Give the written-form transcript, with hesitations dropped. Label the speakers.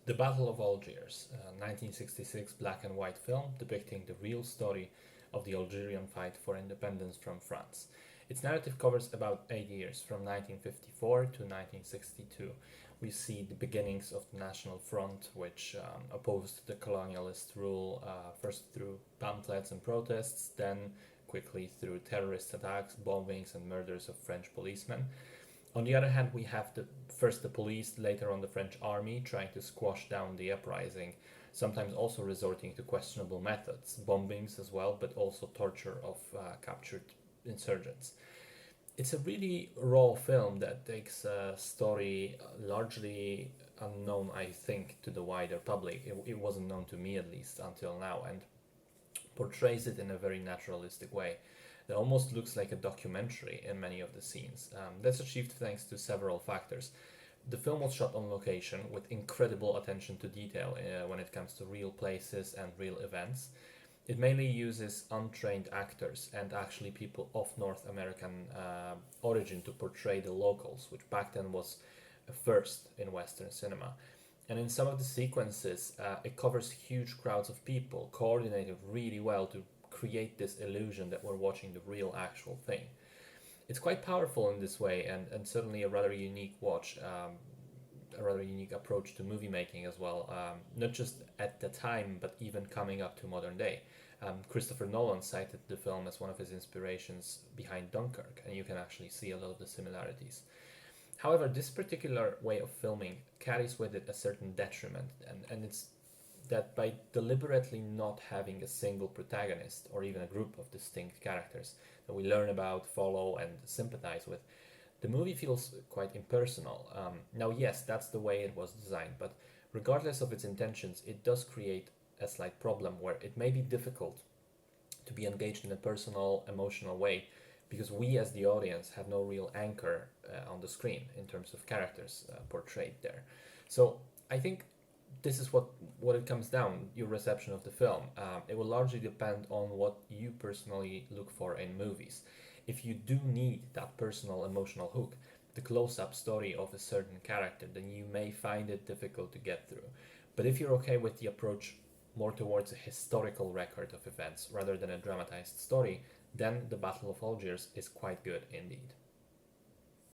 Speaker 1: The Battle of Algiers, a 1966 black and white film depicting the real story of the Algerian fight for independence from France. Its narrative covers about 8 years, from 1954 to 1962. We see the beginnings of the National Front, which opposed the colonialist rule first through pamphlets and protests, then quickly through terrorist attacks, bombings, and murders of French policemen. On the other hand, we have first the police, later on the French army, trying to squash down the uprising, sometimes also resorting to questionable methods, bombings as well, but also torture of captured insurgents. It's a really raw film that takes a story largely unknown, I think, to the wider public. It wasn't known to me, at least, until now, and portrays it in a very naturalistic way that almost looks like a documentary in many of the scenes. That's achieved thanks to several factors. The film was shot on location with incredible attention to detail when it comes to real places and real events. It mainly uses untrained actors and actually people of North American origin to portray the locals, which back then was a first in Western cinema. And in some of the sequences, it covers huge crowds of people, coordinated really well to create this illusion that we're watching the real actual thing. It's quite powerful in this way, and certainly a rather unique watch, a rather unique approach to movie making as well, not just at the time, but even coming up to modern day. Christopher Nolan cited the film as one of his inspirations behind Dunkirk, and you can actually see a lot of the similarities. However, this particular way of filming carries with it a certain detriment, and it's that by deliberately not having a single protagonist or even a group of distinct characters that we learn about, follow, and sympathize with, the movie feels quite impersonal. Now, yes, that's the way it was designed, but regardless of its intentions, it does create a slight problem where it may be difficult to be engaged in a personal, emotional way because we as the audience have no real anchor on the screen in terms of characters portrayed there. So I think this is what it comes down, your reception of the film. It will largely depend on what you personally look for in movies. If you do need that personal emotional hook, the close-up story of a certain character, then you may find it difficult to get through. But if you're okay with the approach more towards a historical record of events rather than a dramatized story, then the Battle of Algiers is quite good indeed.